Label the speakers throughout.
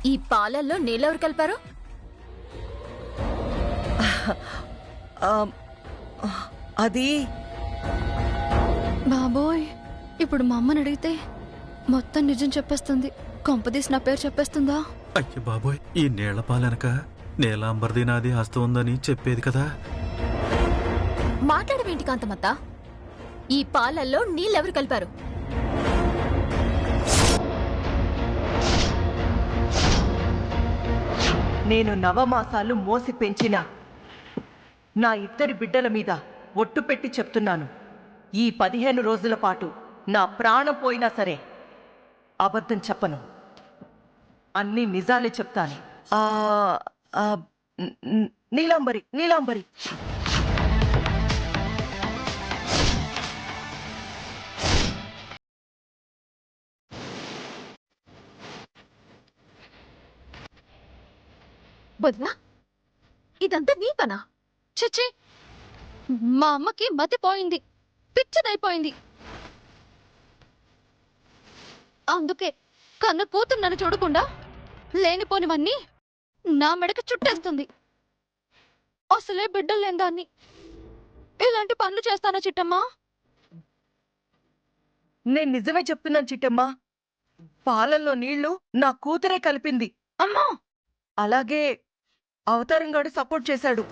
Speaker 1: ఈ పాలల్లో నీళ్ళెవరు కలిపారు?
Speaker 2: అది
Speaker 3: బాబోయ్, ఇప్పుడు మా అమ్మని అడిగితే మొత్తం నిజం చెప్పేస్తుంది. కొంపదీసి నా పేరు చెప్పేస్తుందా?
Speaker 4: అయ్య బాబోయ్, ఈ నీళ్ల పాలెనక నీలాంబర్ది నాది హస్తం ఉందని చెప్పేది కదా.
Speaker 1: మాట్లాడవేంటి కాంతమత్త? ఈ పాలల్లో నీళ్ళెవరు కలిపారు?
Speaker 2: నేను నవమాసాలు మోసి పెంచిన నా ఇద్దరి బిడ్డల మీద ఒట్టు పెట్టి చెప్తున్నాను. ఈ 15 రోజుల పాటు నా ప్రాణం పోయినా సరే అబద్ధం చెప్పను. అన్ని నిజాలే చెప్తాను. నీలాంబరి నీలాంబరి
Speaker 1: వదినా, ఇదంతా నీ పనా?
Speaker 3: చిచ్చి, మా అమ్మకి మతిపోయింది, పిచ్చిదైపోయింది. అందుకే కన్న కూతురు నన్ను చూడకుండా లేనిపోనివన్నీ నా మెడకి చుట్టేస్తుంది. అసలే బిడ్డలు లేని దాన్ని ఇలాంటి పనులు చేస్తానా చిట్టమ్మా?
Speaker 2: నేను నిజమే చెప్తున్నాను చిట్టమ్మా. పాలల్లో నీళ్లు నా కూతురే కలిపింది.
Speaker 3: అమ్మా,
Speaker 2: అలాగే అవతారంగాడు సపోర్ట్ చేశాడు.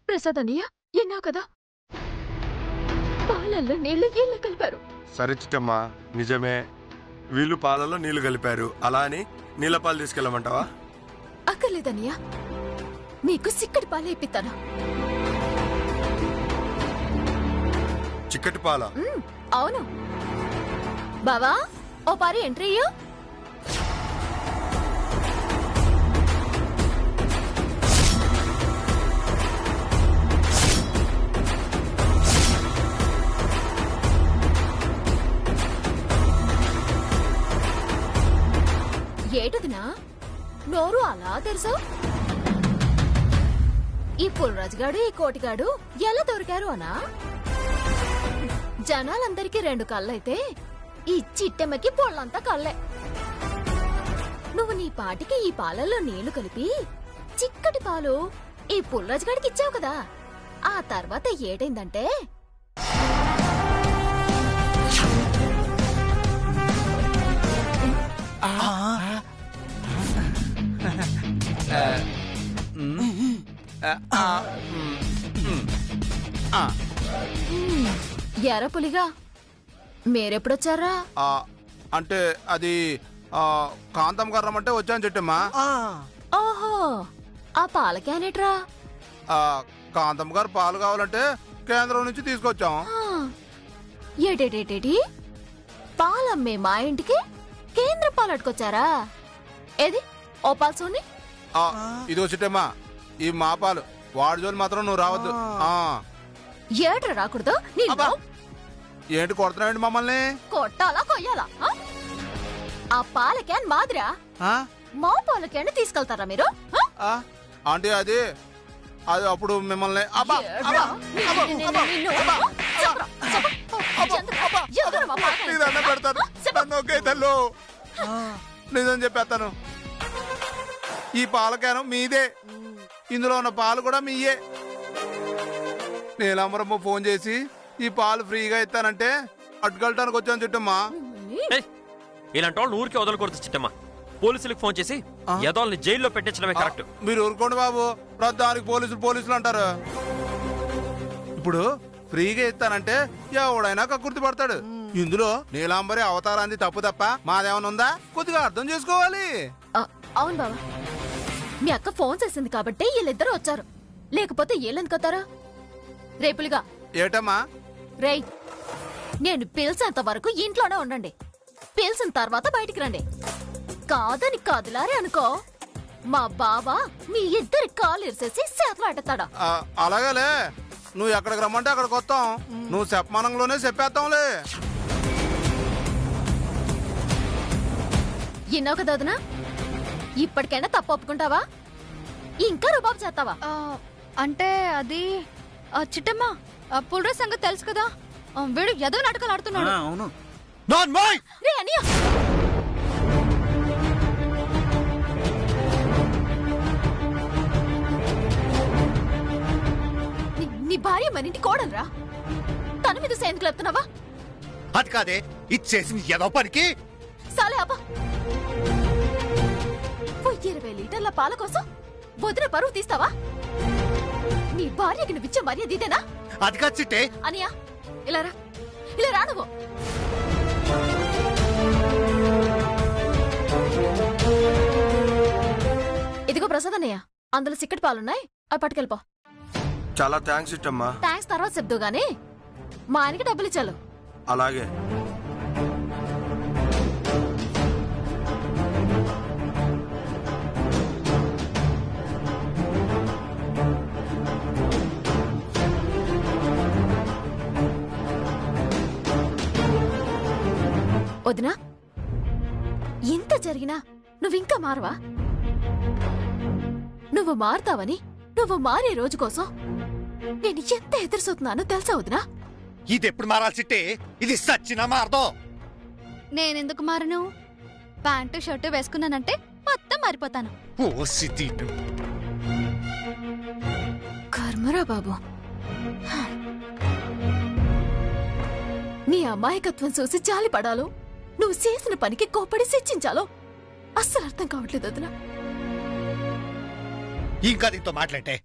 Speaker 1: ప్రసాద్ అన్నయ్య, ఎన్నావు కదా, పాలల్లో నీళ్లు వీళ్ళు కలిపారు.
Speaker 5: సరే చిట్టమ్మా, నిజమే, వీళ్ళు పాలలో నీళ్లు కలిపారు. అలా అని నీళ్ళ పాలు తీసుకెళ్ళమంటావా?
Speaker 1: అక్కర్లేదన్నయ్య, నీకు సిక్కడి పాలు ఇప్పిస్తాను.
Speaker 5: చిక్కటి పాల?
Speaker 1: అవును బావా, ఓ పారి ఎంట్రీ ఇయ్యు. ఏటుదినా నోరు అలా తెరుసు? ఈ పుల్రాజుగాడు ఈ కోటిగాడు ఎలా దొరికారు అనా? జనాలందరికీ 2 కళ్ళైతే ఈ చిట్టెమ్మకి పొళ్ళంతా కళ్ళే. నువ్వు నీ పాటికి ఈ పాలల్లో నీళ్లు కలిపి చిక్కటి పాలు ఈ పుల్రాజుగాడికి ఇచ్చావు కదా. ఆ తర్వాత ఏటైందంటే ఎరా పులిగా మీరెప్పుడొచ్చారా?
Speaker 6: అంటే అది కాంతం గారు రమ్మంటే వచ్చాను చెట్టమ్మా.
Speaker 1: ఓహో, ఆ పాల క్యానెట్రా?
Speaker 6: కాంతం గారు పాలు కావాలంటే కేంద్రం నుంచి తీసుకొచ్చాం.
Speaker 1: ఏటేటేటేటి పాలమ్మే మా ఇంటికి కేంద్ర పాలు అట్టుకొచ్చారా? ఏది ఓ పాలు చూడండి.
Speaker 6: ఇదిగో చిట్టమ్మా, ఈ మా పాలు, వాడి జోలు మాత్రం నువ్వు రావద్దు.
Speaker 1: ఏట్రా రాకూడదు?
Speaker 6: ఏంటి కొడుతున్నాయండి మమ్మల్ని?
Speaker 1: కొట్టాలా కొయ్యాలా? ఆ పాల క్యాన్ మాదిరా మా పాల క్యాన్ తీసుకెళ్తారా మీరు?
Speaker 6: ఆంటీ, అది అప్పుడు మిమ్మల్ని పెడతాను. నిజం చెప్పేస్తాను, ఈ పాల క్యాను మీదే, ఇందులో ఉన్న పాలు కూడా మీయే. నీలాంబరమ్మ ఫోన్ చేసి ఈ పాలు ఫ్రీగా ఇస్తానంటే అట్టుకెళ్ళటానికి వచ్చాను చిట్టమ్మా.
Speaker 7: ఇలాంటి వాళ్ళు ఊరికే వదలకూడదు చిట్టమ్మా. పోలీసులకు ఫోన్ చేసి యదోల్ని జైల్లో పెట్టించడమే కరెక్ట్.
Speaker 6: మీరు ఊరుకోండి బాబు, ప్రధానికి పోలీసులు అంటారు. ఇప్పుడు ఫ్రీగా ఇస్తానంటే ఎవడైనా కక్కుర్తి పడతాడు. ఇందులో నీలాంబరి అవతారాన్ని తప్పు తప్ప మాదేమన్నా ఉందా? కొద్దిగా అర్థం చేసుకోవాలి.
Speaker 1: అవును బాబా, మీ అక్క ఫోన్ చేసింది కాబట్టి వీళ్ళిద్దరూ వచ్చారు, లేకపోతే వీళ్ళెందుకొత్తారా? రేపులుగా
Speaker 6: ఏటమ్మా?
Speaker 1: రేయ్, నేను పిలిచేంత వరకు ఇంట్లోనే ఉండండి. పిలిచిన తర్వాత బయటికి రండి. కాదని కాదులారే అనుకో, మా బావ మీ ఇద్దరి కాలు ఇరిసేసి చేతలాడతాడా?
Speaker 6: అలాగేలే, నువ్వు ఎక్కడికి రమ్మంటే అక్కడికి వస్తాం. నువ్వు చెప్పమానంలోనే చెప్పేస్తాంలే.
Speaker 1: ఇన్నావు కదా వదినా, ఇప్పటికైనా తప్పు ఒప్పుకుంటావా? ఇంకా రుబాబు చేస్తావా?
Speaker 3: అంటే అది చిట్టమ్మా, పుల్రా సంగతి తెలుసు కదా, వీడు ఏదో నాటకాలు ఆడుతున్నాడు.
Speaker 4: అవును,
Speaker 5: నాన్ బాయ్
Speaker 1: రే అనియా నీ భార్య మన ఇంటి కోడలురా. తన మీద సైన్ క్లబ్తున్నావా?
Speaker 8: అది కాదే ఇచ్చేసి ఏదో పనికి.
Speaker 1: సాలే అబ్బా, 20 లీటర్ల పాల కోసం వదిన పరువు తీస్తావా? నీ భార్యకి నువ్విచ్చే మర్యాద ఇదేనా?
Speaker 8: అది కాదు చిట్టే.
Speaker 1: అనియా ఇలా రా, ఇలా రా నువ్వు. ఇదిగో ప్రసాద్ అన్నయ్య, అందులో సిక్కటి పాలున్నాయి, అవి పట్టుకెళ్ళిపో.
Speaker 5: చాలా థ్యాంక్స్ చిట్టమ్మా.
Speaker 1: థ్యాంక్స్ తర్వాత చెప్దు గానీ మా ఆయనకి డబ్బులు ఇచ్చాను.
Speaker 5: అలాగే.
Speaker 1: వదినా, ఇంత జరిగినా నువ్వింకా మారవా? నువ్వు మారుతావని, నువ్వు మారే రోజు కోసం నేను ఎంత ఎదురుసవుతున్నానో తెలుసా వదినా?
Speaker 8: ఇది ఎప్పుడు మారాలి చిట్టే? ఇది సచ్చినా మారదు.
Speaker 3: నేనెందుకు మారను? ప్యాంటు షర్టు వేసుకున్నానంటే మొత్తం మారిపోతాను.
Speaker 8: ఓ సిటీ
Speaker 1: కర్మరా బాబు. నీ అమాయకత్వం చూసి జాలి పడాలో, నువ్వు చేసిన పనికి కోపడి శిక్షించాలో అస్సలు అర్థం కావట్లేదు వదినా.
Speaker 8: ఇంకా దీంతో మాట్లాడే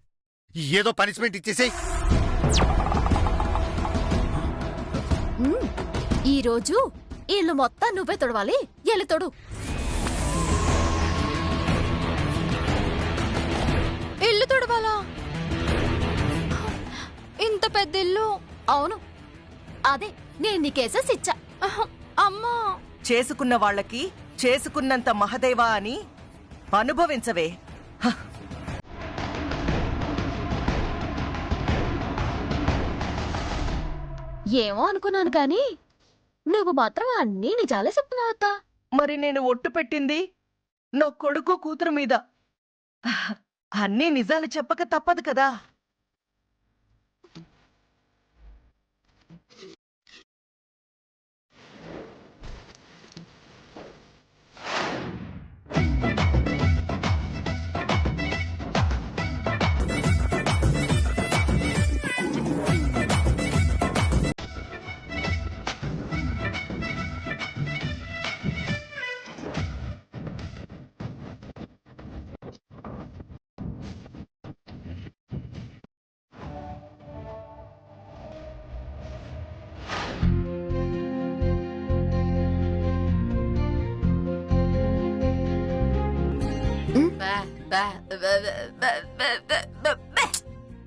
Speaker 8: ఏదో పనిష్మెంట్ ఇచ్చేసేయ్.
Speaker 1: ఈ రోజు ఇల్లు మొత్తం నువ్వే తొడవాలి. ఎల్లి తొడు.
Speaker 3: ఇల్లు తుడవాలా? ఇంత పెద్ద ఇల్లు?
Speaker 1: అవును, అదే నేను నీకేసేసి ఇచ్చా.
Speaker 3: అమ్మా,
Speaker 2: చేసుకున్న వాళ్ళకి చేసుకున్నంత మహదేవా అని అనుభవించవే. హ.
Speaker 1: ఏమో అనుకున్నాను కానీ నువ్వు మాత్రం అన్నీ నిజాలే చెప్తున్నావు అత్తా.
Speaker 2: మరి నేను ఒట్టు పెట్టింది నా కొడుకు కూతురు మీద. అన్నీ నిజాలు చెప్పక తప్పదు కదా.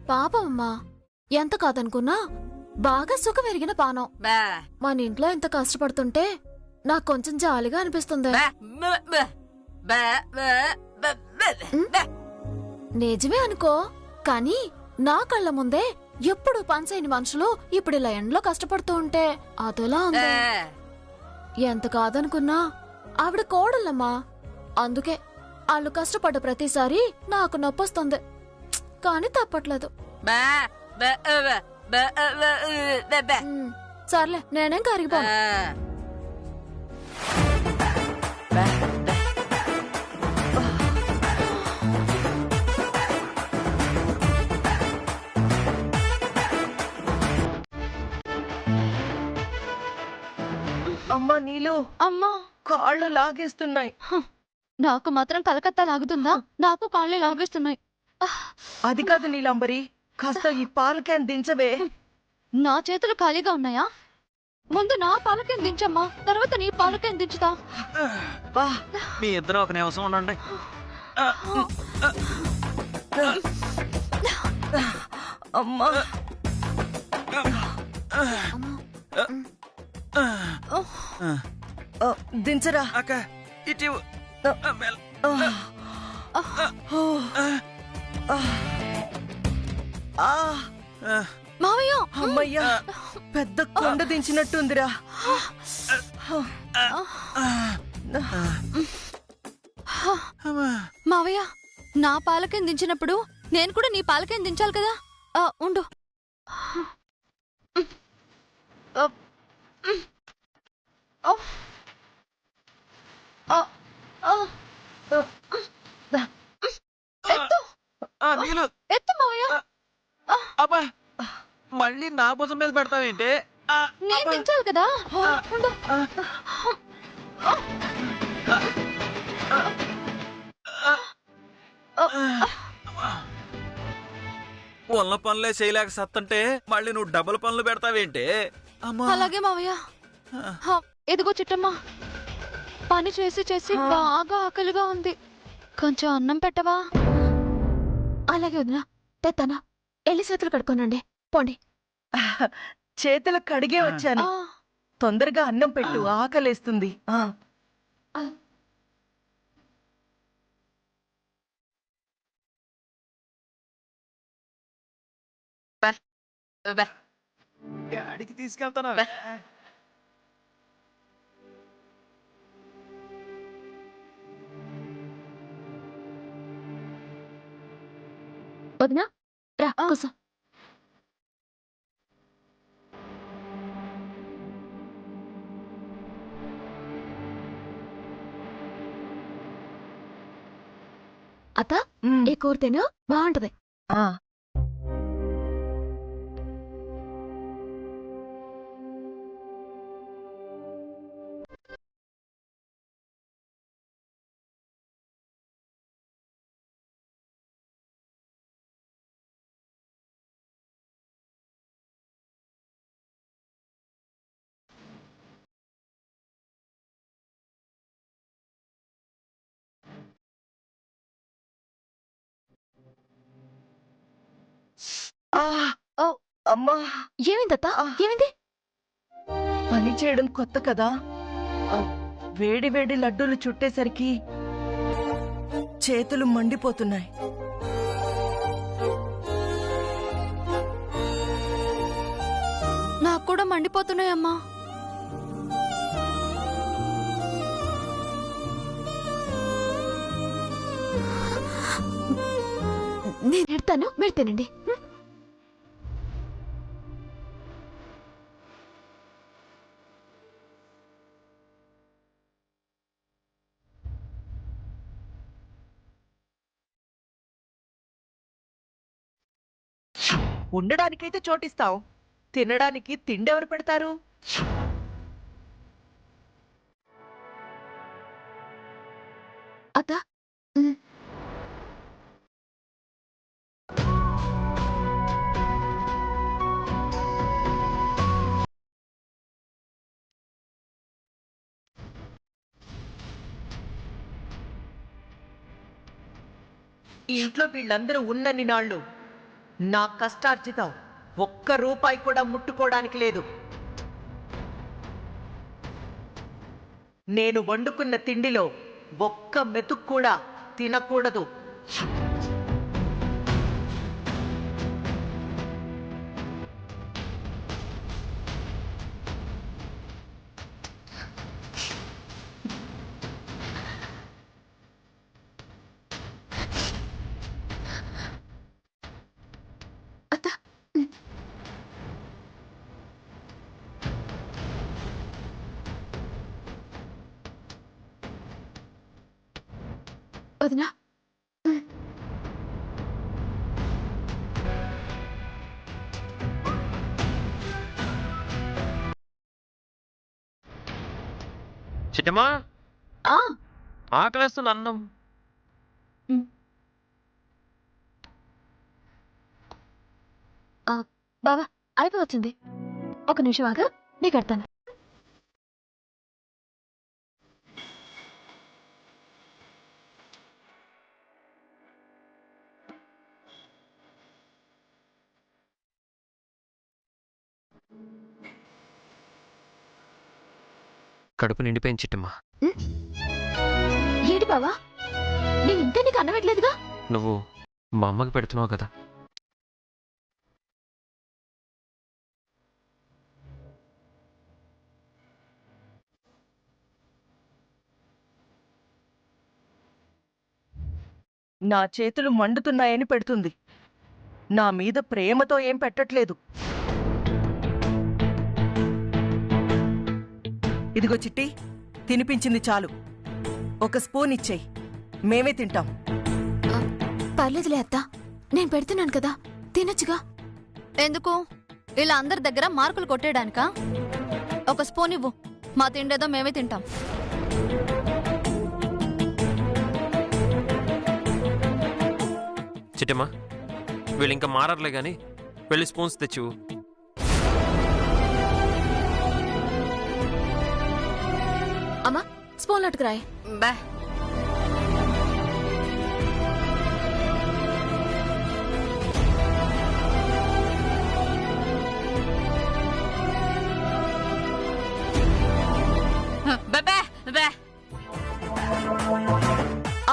Speaker 1: పాపమ్మా, ఎంత కాదనుకున్నా బాగా సుఖం ఎరిగిన పానం. మన ఇంట్లో ఎంత కష్టపడుతుంటే నాకు కొంచెం జాలిగా అనిపిస్తుంది. నిజమే అనుకో, కానీ నా కళ్ళ ముందే ఎప్పుడు పనిచేయని మనుషులు ఇప్పుడు ఇలా ఎండలో కష్టపడుతూ ఉంటే అదోలా ఉంది. ఎంత కాదనుకున్నా ఆవిడ కోడలమ్మా. అందుకే వాళ్ళు కష్టపడ్డ ప్రతిసారి నాకు నొప్పొస్తుంది, కానీ తప్పట్లేదు. సర్లే, నేనేం కరిగిపోను.
Speaker 2: అమ్మా నీలు,
Speaker 3: అమ్మా,
Speaker 2: కాళ్ళు లాగేస్తున్నాయి.
Speaker 3: నాకు మాత్రం కలకత్తా లాగుతుందా? నాకు కాళ్ళే లాగేస్తున్నాయి.
Speaker 2: అది కాదు నీలాంబరి, కాస్త ఈ పాల క్యాన్ దించవే.
Speaker 3: నా చేతులు ఖాళీగా ఉన్నాయా? ముందు నా పాలకేం దించమ్మా, తర్వాత నీ పాలకేం దించుతా.
Speaker 2: బా,
Speaker 4: మీ ఇద్దరు ఒక నిమిషం ఉండండి.
Speaker 2: అమ్మా. దించరా.
Speaker 4: అక్క ఇటు
Speaker 3: మావయ్య,
Speaker 2: అమ్మయ్యా, పెద్ద కొండ దించినట్టుందిరా.
Speaker 3: మావయ్య, నా పాలకేం దించినప్పుడు నేను కూడా నీ పాలకేం దించాలి కదా. ఉండు. ఎత్తు ఎత్తు మావయ్య.
Speaker 9: అబ్బా మళ్ళీ నా భుజం మీద పెడతావేంటి?
Speaker 3: నేను దించాలి కదా. ఉండు.
Speaker 4: ఉన్న పనులే చేయలేక సత్తంటే మళ్ళీ నువ్వు డబుల్ పనులు పెడతావేంటి? అమ్మా
Speaker 3: అలాగే మావయ్య. ఎదిగో చిట్టమ్మ, పని చేసి చేసి బాగా ఆకలిగా ఉంది, కొంచెం అన్నం పెట్టవా?
Speaker 1: అలాగే వదినా, తెత్తానా. ఎల్లి చేతులు కడుక్కోనండి, పోండి.
Speaker 2: చేతులు కడిగే వచ్చాను. తొందరగా అన్నం పెట్టు, ఆకలేస్తుంది.
Speaker 9: అడిగి తీసుకెళ్తాను.
Speaker 1: వదినా రా కూసో. అత్త, ఈ కూర తిను, బాగుంటది.
Speaker 2: అమ్మా,
Speaker 1: ఏమైందత్త? ఏమైంది?
Speaker 2: పని చేయడం కొత్త కదా, వేడి వేడి లడ్డూలు చుట్టేసరికి చేతులు మండిపోతున్నాయి.
Speaker 3: నాకు కూడా మండిపోతున్నాయమ్మా.
Speaker 1: నేను ఎడతాను, మీరు తినండి.
Speaker 2: ఉండడానికైతే చోటిస్తావు, తినడానికి తిండెవరు పెడతారు?
Speaker 1: అత్త,
Speaker 2: ఇంట్లో వీళ్ళందరూ ఉన్నన్ని నాళ్ళు నా కష్టార్జితం ఒక్క రూపాయి కూడా ముట్టుకోవడానికి లేదు. నేను వండుకున్న తిండిలో ఒక్క మెతుకు కూడా తినకూడదు.
Speaker 1: అత్త, వదినా.
Speaker 7: చిట్టమ్మా,
Speaker 1: ఆ,
Speaker 7: ఆకలేస్తుంది, అన్నం.
Speaker 1: బావా అయిపోవచ్చింది, ఒక నిమిషం ఆగా, నీ కడతాను.
Speaker 7: కడుపు నిండిపోయింది చిట్టమ్మా.
Speaker 1: ఏంటి బావా, నేను ఇంకా నీకు అన్నం పెట్టలేదుగా.
Speaker 7: నువ్వు మా అమ్మకి పెడుతున్నావు కదా.
Speaker 2: నా చేతులు మండుతున్నాయని పెడుతుంది, నా మీద ప్రేమతో ఏం పెట్టట్లేదు. ఇదిగో చిట్టి, తినిపించింది చాలు. ఒక స్పూన్ ఇచ్చేయి, మేమే తింటాం.
Speaker 1: పర్లేదులే అత్త, నేను పెడుతున్నాను కదా, తినొచ్చుగా.
Speaker 3: ఎందుకు ఇలా అందరి దగ్గర మార్కులు కొట్టేయడానికా? ఒక స్పూన్ ఇవ్వు, మా తిండేదో మేమే తింటాం.
Speaker 7: చిట్టమ్మా, వీళ్ళు ఇంకా మారర్లే గాని వెళ్ళి స్పూన్స్ తెచ్చు.
Speaker 1: అమ్మా, స్పూన్ అటుకురాయ్.
Speaker 2: బా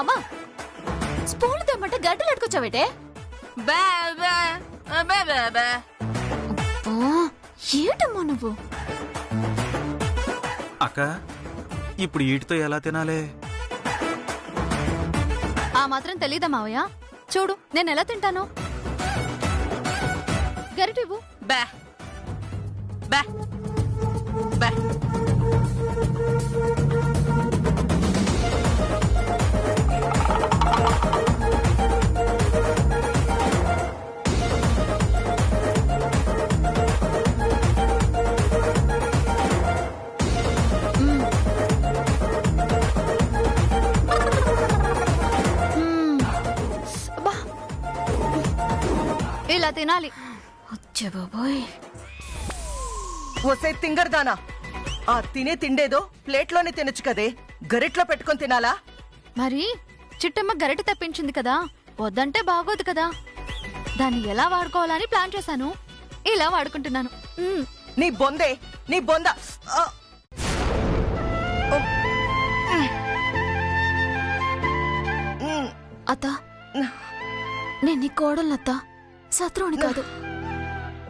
Speaker 1: అమ్మా, స్పూన్లు తెమ్మంటే గడ్డలు ఎట్టుకొచ్చావేటే? ఏంటమ్మా నువ్వు?
Speaker 4: అక్క, ఇప్పుడు వీటితో ఎలా తినాలి?
Speaker 3: ఆ మాత్రం తెలీదా మావయ్య? చూడు నేను ఎలా తింటాను. గరిటివ్వు. బా బా బా. ఇలా తినాలి.
Speaker 1: వచ్చే బాబోయ్.
Speaker 2: ఒసే తింగర్దానా, ఆ తినే తిండేదో ప్లేట్లోనే తినొచ్చు కదే, గరిట్లో పెట్టుకొని తినాలా?
Speaker 3: మరి చిట్టమ్మ గరిటె తెప్పించింది కదా, వద్దంటే బాగోదు కదా. దాన్ని ఎలా వాడుకోవాలని ప్లాన్ చేశాను, ఇలా వాడుకుంటున్నాను.
Speaker 2: నీ బొందే, నీ బొంద.
Speaker 1: అత్త, నేను నీ కోడలత్త, శత్రువుని కాదు.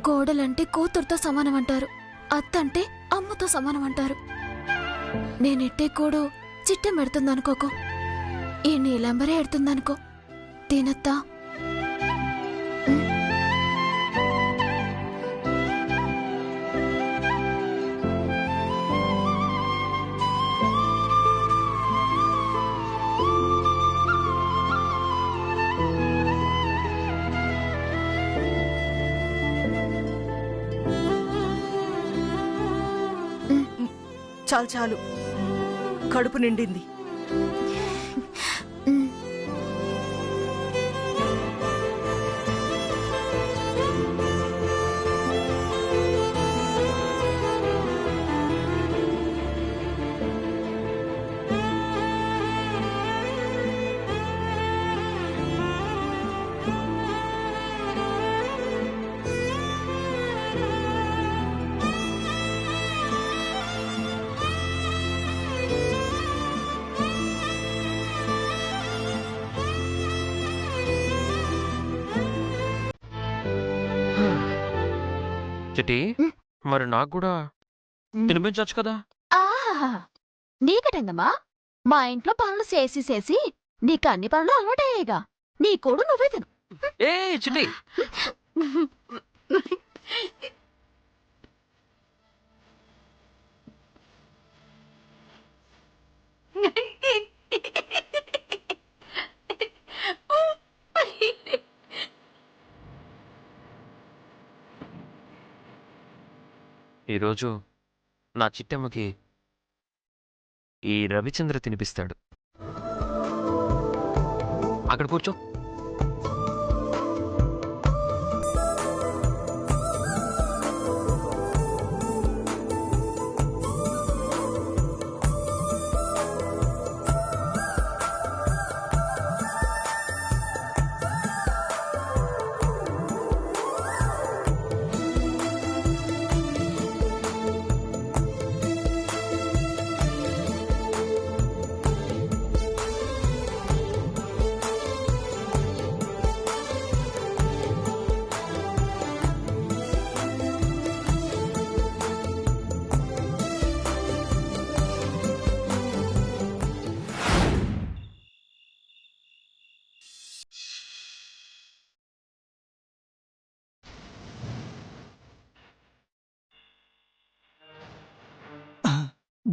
Speaker 1: కోడలంటే కూతురుతో సమానం అంటారు, అత్త అంటే అమ్మతో సమానం అంటారు. నేనెట్టే కోడు చిట్టెం ఎడుతుందనుకోకు, ఈ నీలంబరే ఎడుతుందనుకో. తినత్తా.
Speaker 2: చాలు చాలు, కడుపు నిండింది.
Speaker 7: చిట్టి, మరి నాకు కూడా తినిపించచ్చు కదా?
Speaker 1: ఆహా, నీకటందమ్మా, మా ఇంట్లో పనులు చేసి నీకు అన్ని పనులు అలవాటయ్యాయిగా. నీ కోడు నువ్వే తిను.
Speaker 7: ఏ చిట్టి, ఈరోజు నా చిట్టమ్మకి ఈ రవిచంద్ర తినిపిస్తాడు. అక్కడ కూర్చో.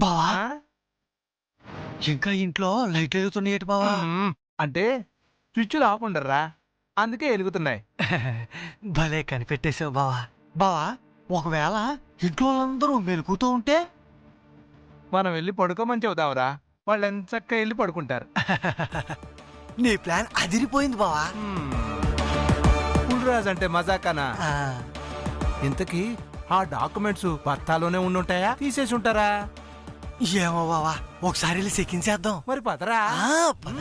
Speaker 8: బావా ఇంకా ఇంట్లో లైట్ వెలుగుతున్నాయి బావా
Speaker 9: అంటే స్విచ్లు ఆఫ్ ఉండరా, అందుకే వెలుగుతున్నాయి.
Speaker 8: భలే కనిపెట్టేశావు బావా. బావా ఒకవేళ ఇంట్లో వాళ్ళందరూ మెలుగుతూ ఉంటే
Speaker 9: మనం వెళ్ళి పడుకోమని చెబుదాంరా, వాళ్ళు ఎంత చక్కగా వెళ్ళి పడుకుంటారు.
Speaker 8: నీ ప్లాన్ అదిరిపోయింది బావా.
Speaker 9: పుల్రాజ్ అంటే మజాకానా? ఇంతకీ ఆ డాక్యుమెంట్స్ పత్తాలోనే ఉండుంటాయా, తీసేసి ఉంటారా?
Speaker 8: ఏమో బావా, ఒకసారి వెళ్ళి చెక్కించేద్దాం.
Speaker 9: మరి పదరా.
Speaker 8: పద.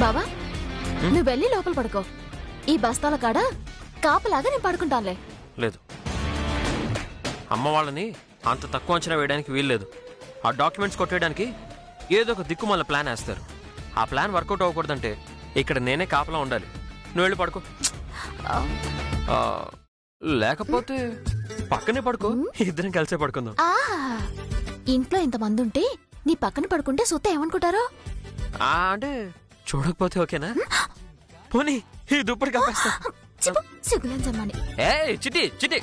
Speaker 1: బావా నువ్వు వెళ్ళి లోపల పడుకో. ఈ బస్తాల కాడ కాపలాగా నేను పడుకుంటానులే.
Speaker 7: లేదు, అమ్మ వాళ్ళని అంత తక్కువ అంచనా వేయడానికి వీల్లేదు. ఆ డాక్యుమెంట్స్ కొట్టేయడానికి ఏదో ఒక దిక్కుమాల ప్లాన్ వేస్తారు. ఆ ప్లాన్ వర్కౌట్ అవ్వకూడదంటే ఇక్కడ నేనే కాపలా ఉండాలి. నువ్వు వెళ్ళి పడుకో. లేకపోతే పక్కనే పడుకో, ఇద్దరం కలిసే పడుకుందాం.
Speaker 1: ఇంట్లో ఇంతమంది ఉంటే నీ పక్కన పడుకుంటే సుత్త ఏమనుకుంటారో?
Speaker 7: అంటే చూడకపోతే ఓకేనా? పోనీ ఈ దుప్పటి కప్పేస్తా.
Speaker 1: సిగ్గులేని జన్మని.
Speaker 7: ఏ చిట్టి చిట్టి